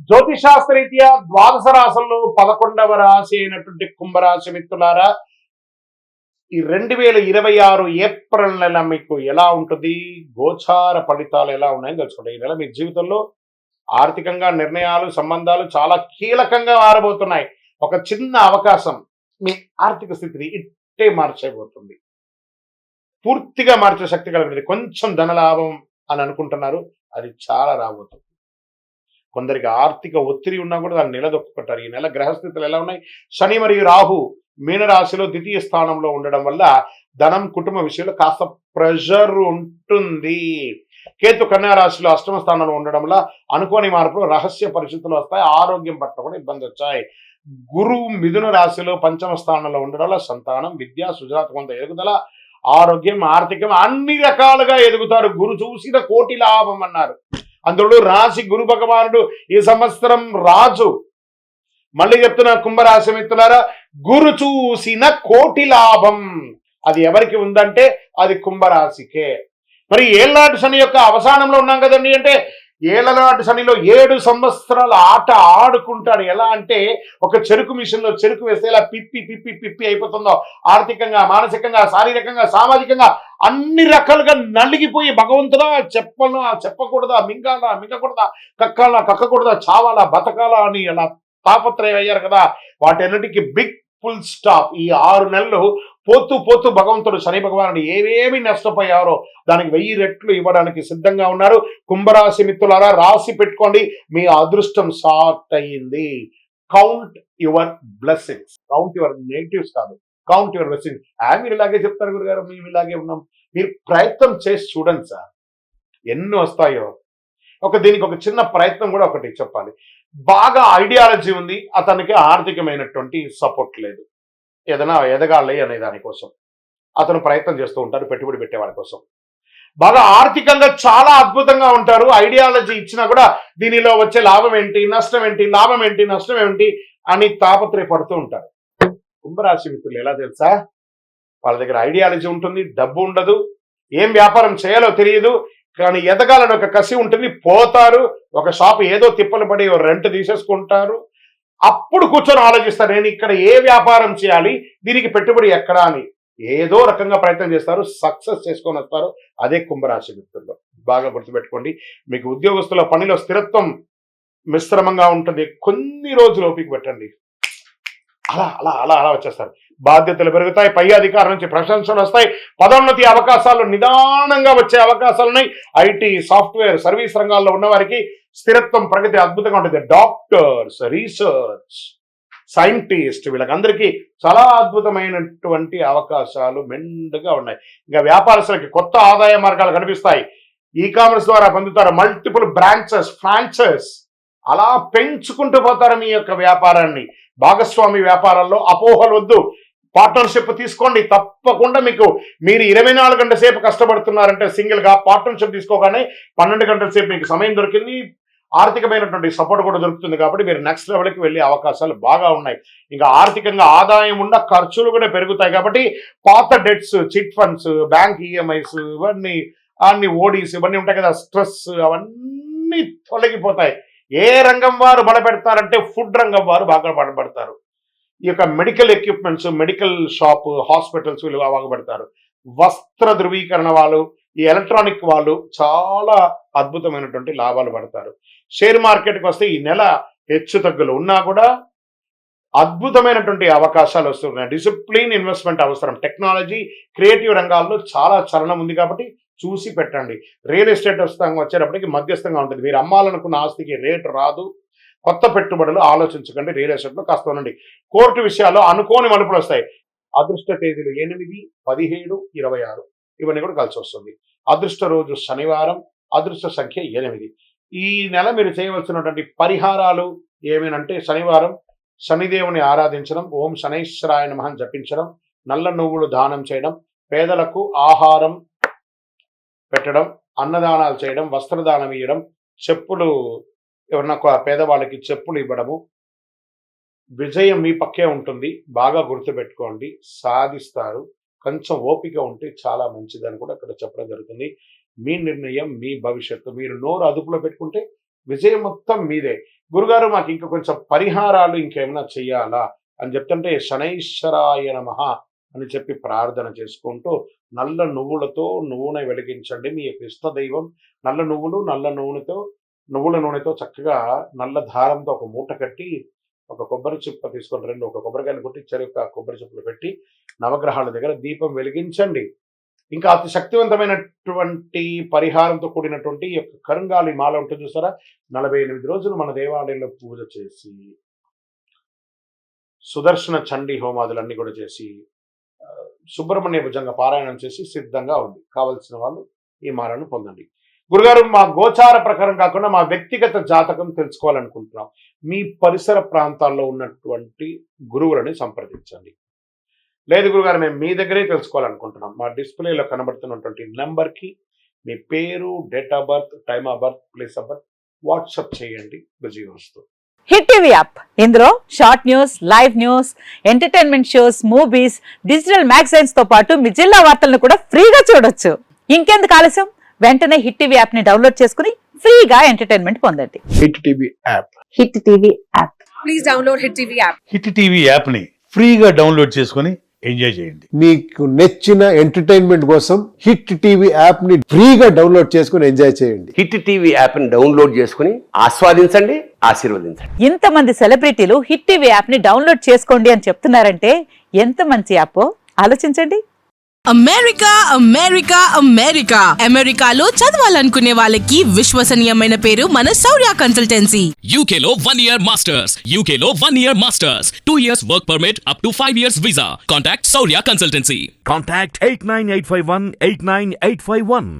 జ్యోతిశాస్త్రరీత్యా ద్వాదశ రాశుల్లో 11వ రాశి అయినటువంటి కుంభరాశి మిత్రులారా, ఈ 2026 ఏప్రిల్ నెల మీకు ఎలా ఉంటుంది, గోచార ఫలితాలు ఎలా ఉన్నాయని తెలుసుకోండి. ఈ నెల మీ జీవితంలో ఆర్థికంగా నిర్ణయాలు, సంబంధాలు చాలా కీలకంగా మారబోతున్నాయి. ఒక చిన్న అవకాశం మీ ఆర్థిక స్థితిని ఇట్టే మార్చేయబోతుంది. పూర్తిగా మార్చే శక్తి కలిగినది. కొంచెం ధనలాభం అని అనుకుంటున్నారు, అది చాలా రాబోతుంది. కొందరికి ఆర్థిక ఒత్తిడి ఉన్నా కూడా దాన్ని నిలదొక్కుంటారు. ఈ నెల గ్రహస్థితులు ఎలా ఉన్నాయి? శని మరియు రాహు మీనరాశిలో ద్వితీయ స్థానంలో ఉండడం వల్ల ధనం, కుటుంబ విషయంలో కాస్త ప్రెషర్ ఉంటుంది. కేతు కన్యా రాశిలో అష్టమ స్థానంలో ఉండడం వల్ల అనుకోని మార్పులు, రహస్య పరిస్థితులు వస్తాయి. ఆరోగ్యం పట్ల కూడా ఇబ్బంది వచ్చాయి. గురువు మిథున రాశిలో పంచమ స్థానంలో ఉండడం వల్ల సంతానం, విద్య, సృజనాత్మక ఎదుగుదల, ఆరోగ్యం, ఆర్థికం అన్ని రకాలుగా ఎదుగుతారు. గురు చూసిన కోటి లాభం అన్నారు. అందులో రాశి గురు భగవానుడు ఈ సంవత్సరం రాజు. మళ్ళీ చెప్తున్నా కుంభరాశి మిత్రులారా, గురు చూసిన కోటి లాభం అది ఎవరికి ఉందంటే అది కుంభరాశికే. మరి ఏళ్ళనాటి శని యొక్క అవసానంలో ఉన్నాం కదండి. అంటే ఏళ్ళనాటి శనిలో 7 సంవత్సరాల ఆట ఆడుకుంటాడు. ఎలా అంటే ఒక చెరుకు మిషన్లో చెరుకు వేస్తే ఇలా పిప్పి పిప్పి పిప్పి అయిపోతుందో, ఆర్థికంగా, మానసికంగా, శారీరకంగా, సామాజికంగా అన్ని రకాలుగా నలిగిపోయి భగవంతుడా చెప్పాలా చెప్పకూడదా, మింగాలా మింగకూడదా, కక్కాలా కక్కకూడదా, చావాలా బతకాలా అని అలా తాపత్రయం అయ్యారు కదా. వాటన్నిటికీ బిగ్ ఫుల్ స్టాప్. ఈ 6 నెలలు పోతూ పోతూ భగవంతుడు శని భగవానుడు ఏవేమి నష్టపోయారో దానికి 1000 రెట్లు ఇవ్వడానికి సిద్ధంగా ఉన్నారు. కుంభరాశి మిత్రులారా, రాసి పెట్టుకోండి, మీ అదృష్టం స్టార్ట్ అయ్యింది. Count your blessings, count your negatives కాదు, కౌంట్ యువర్ బ్లెస్సింగ్స్. మీరు ఇలాగే చెప్తారు గురుగారు, మేము ఇలాగే ఉన్నాం. మీరు ప్రయత్నం చేసి చూడండి సార్, ఎన్ని వస్తాయో. దీనికి ఒక చిన్న ప్రయత్నం కూడా ఒకటి చెప్పాలి. బాగా ఐడియాలజీ ఉంది, అతనికి ఆర్థికమైనటువంటి సపోర్ట్ లేదు. ఏదైనా ఎదగాలి అనే దానికోసం అతను ప్రయత్నం చేస్తూ ఉంటారు, పెట్టుబడి పెట్టే వాళ్ళ కోసం. బాగా ఆర్థికంగా చాలా అద్భుతంగా ఉంటారు. ఐడియాలజీ ఇచ్చినా కూడా దీనిలో వచ్చే లాభం ఏంటి, నష్టం ఏంటి, లాభం ఏంటి, నష్టం ఏంటి అని తాపత్రయపడుతూ ఉంటారు. కుంభరాశి మిత్రులు ఎలా తెలుసా, వాళ్ళ దగ్గర ఐడియాలజీ ఉంటుంది, డబ్బు ఉండదు, ఏం వ్యాపారం చేయాలో తెలియదు, కానీ ఎదగాలని ఒక కసి ఉంటుంది. పోతారు, ఒక షాప్ ఏదో తిప్పలు పడి రెంట్ తీసేసుకుంటారు. అప్పుడు కూర్చొని ఆలోచిస్తారు, నేను ఇక్కడ ఏ వ్యాపారం చేయాలి, దీనికి పెట్టుబడి ఎక్కడా అని ఏదో రకంగా ప్రయత్నం చేస్తారు, సక్సెస్ చేసుకొని వస్తారు. అదే కుంభరాశి మిత్రులు. బాగా గుర్తుపెట్టుకోండి. మీకు ఉద్యోగస్తుల పనిలో స్థిరత్వం మిశ్రమంగా ఉంటుంది. కొన్ని రోజులు ఓపిక పెట్టండి, అలా అలా అలా అలా వచ్చేస్తారు. బాధ్యతలు పెరుగుతాయి, పై అధికారుల నుంచి ప్రశంసలు వస్తాయి, పదోన్నతి అవకాశాలు నిదానంగా వచ్చే అవకాశాలు ఉన్నాయి. ఐటీ, సాఫ్ట్వేర్, సర్వీస్ రంగాల్లో ఉన్న వారికి స్థిరత్వం, ప్రగతి అద్భుతంగా ఉంటుంది. డాక్టర్స్, రీసెర్చ్ సైంటిస్ట్, వీళ్ళకందరికీ చాలా అద్భుతమైనటువంటి అవకాశాలు మెండుగా ఉన్నాయి. ఇంకా వ్యాపారస్తులకి కొత్త ఆదాయ మార్గాలు కనిపిస్తాయి. ఈ కామర్స్ ద్వారా పొందుతారు. మల్టిపుల్ బ్రాంచెస్, ఫ్రాంచైజ్ అలా పెంచుకుంటూ పోతారు మీ యొక్క వ్యాపారాన్ని. భాగస్వామి వ్యాపారాల్లో అపోహలు వద్దు, పార్ట్నర్షిప్ తీసుకోండి. తప్పకుండా మీరు 24 గంటల సేపు కష్టపడుతున్నారంటే సింగిల్గా పార్ట్నర్షిప్ తీసుకోగానే 12 గంటల సేపు మీకు సమయం దొరికింది, ఆర్థికమైనటువంటి సపోర్ట్ కూడా దొరుకుతుంది. కాబట్టి మీరు నెక్స్ట్ లెవెల్కి వెళ్ళే అవకాశాలు బాగా ఉన్నాయి. ఇంకా ఆర్థికంగా ఆదాయం ఉన్న ఖర్చులు కూడా పెరుగుతాయి. కాబట్టి పాత debts, chit funds, bank EMIs అన్ని ఓడీస్ ఇవన్నీ ఉంటాయి కదా, స్ట్రెస్ అవన్నీ తొలగిపోతాయి. ఏ రంగం వారు బలపెడతారంటే ఫుడ్ రంగం వారు బాగా బలపడతారు. ఈ యొక్క medical equipments, medical shop, hospitals వీళ్ళు బాగుపడతారు. వస్త్ర ధృవీకరణ వాళ్ళు, ఈ ఎలక్ట్రానిక్ వాళ్ళు చాలా అద్భుతమైనటువంటి లాభాలు పడతారు. షేర్ మార్కెట్కి వస్తే ఈ నెల హెచ్చు తగ్గులు ఉన్నా కూడా అద్భుతమైనటువంటి అవకాశాలు వస్తున్నాయి. డిసిప్లిన్ ఇన్వెస్ట్మెంట్ అవసరం. టెక్నాలజీ, క్రియేటివ్ రంగాల్లో చాలా చలనం ఉంది కాబట్టి చూసి పెట్టండి. రియల్ ఎస్టేట్ వచ్చేటప్పటికి మధ్యస్థంగా ఉంటుంది. మీరు అమ్మాలనుకున్న ఆస్తికి రేటు రాదు. కొత్త పెట్టుబడులు ఆలోచించకండి. రియల్ ఎస్టేట్లో కాస్త ఉండండి. కోర్టు విషయాల్లో అనుకోని మలుపులు వస్తాయి. అదృష్ట తేదీలు 8, 17, 26 ఇవన్నీ కూడా కలిసి వస్తుంది. అదృష్ట రోజు శనివారం, అదృష్ట సంఖ్య 8. ఈ నెల మీరు చేయవలసినటువంటి పరిహారాలు ఏమేనంటే, శనివారం శనిదేవుని ఆరాధించడం, ఓం శనైశ్వరాయ నమః అని జపించడం, నల్ల నువ్వులు దానం చేయడం, పేదలకు ఆహారం పెట్టడం, అన్నదానాలు చేయడం, వస్త్రదానం ఇవ్వడం, చెప్పులు ఎవరన్నా పేదవాళ్ళకి చెప్పులు ఇవ్వడము. విజయం మీ పక్కే ఉంటుంది. బాగా గుర్తుపెట్టుకోండి, సాధిస్తారు. కొంచెం ఓపిక ఉంటే చాలా మంచిదని కూడా ఇక్కడ చెప్పడం జరుగుతుంది. మీ నిర్ణయం, మీ భవిష్యత్తు. మీరు నోరు అదుపులో పెట్టుకుంటే విజయం మొత్తం మీదే. గురుగారు మాకు ఇంకా కొంచెం పరిహారాలు ఇంకేమైనా చెయ్యాలా అని చెప్తుంటే శనైశ్వరాయ నమః అని చెప్పి ప్రార్థన చేసుకుంటూ నల్ల నువ్వులతో నూనె వెలిగించండి. మీ యొక్క ఇష్ట దైవం నల్ల నువ్వులు నువ్వుల నూనెతో చక్కగా నల్ల దారంతో ఒక మూట కట్టి ఒక కొబ్బరి చిప్ప తీసుకొని ఒక కొబ్బరికాయలు కొట్టి చెరుకు కొబ్బరి చిప్పలు పెట్టి నవగ్రహాల దగ్గర దీపం వెలిగించండి. ఇంకా అతి శక్తివంతమైనటువంటి పరిహారంతో కూడినటువంటి ఈ యొక్క కరుంగాలి మాల ఉంటుంది చూసారా, 48 రోజులు మన దేవాలయంలో పూజ చేసి సుదర్శన చండీ హోమాదులన్నీ కూడా చేసి సుబ్రహ్మణ్య భుజంగ పారాయణం చేసి సిద్ధంగా ఉంది. కావలసిన వాళ్ళు ఈ మాలను పొందండి. గురుగారు, మా గోచార ప్రకారం కాకుండా మా వ్యక్తిగత జాతకం తెలుసుకోవాలనుకుంటున్నాం. మీ పరిసర ప్రాంతాల్లో ఉన్నటువంటి గురువులని సంప్రదించండి. లేదు గురుగారు, మేము మీ దగ్గరే తెలుసుకోవాలనుకుంటున్నాం. మా డిస్ప్లేలో కనబడుతున్నటువంటి నెంబర్కి మీ పేరు, date of birth, time of birth, place of birth WhatsApp చేయండి. విజయవస్తు. హిట్ టీవీ యాప్, ఇందులో short news, live news, entertainment shows, movies, digital magazines తో పాటు మీ జిల్లా వార్తలను కూడా ఫ్రీగా చూడొచ్చు. ఇంకెందుకు ఆలస్యం, వెంటనే హిట్ టీవీ యాప్ ని డౌన్లోడ్ చేసుకుని ఫ్రీగా ఎంటర్టైన్మెంట్ పొందండి. Hit TV app. Hit TV app. Please download hit TV app. Hit TV app ని ఫ్రీగా డౌన్లోడ్ చేసుకొని ఎంజాయ్ చేయండి. మీకు నచ్చిన ఎంటర్టైన్మెంట్ కోసం హిట్ టీవీ యాప్ ని ఫ్రీగా డౌన్లోడ్ చేసుకుని ఎంజాయ్ చేయండి. హిట్ టీవీ యాప్ ని డౌన్లోడ్ చేసుకుని ఆస్వాదించండి, ఆశీర్వదించండి. ఇంతమంది సెలబ్రిటీలు హిట్ టీవీ యాప్ ని డౌన్లోడ్ చేసుకోండి అని చెప్తున్నారంటే ఎంత మంచి యాప్ ఆలోచించండి. అమెరికా అమెరికా అమెరికా అమెరికాలో చదవాలనుకునే వాళ్ళకి విశ్వసనీయమైన పేరు మన శౌర్య కన్సల్టెన్సీ. UK లో 1 year masters. UK లో 1 year masters. 2 years work permit up to 5 years visa. Contact Saurya Consultancy. Contact 89851 89851.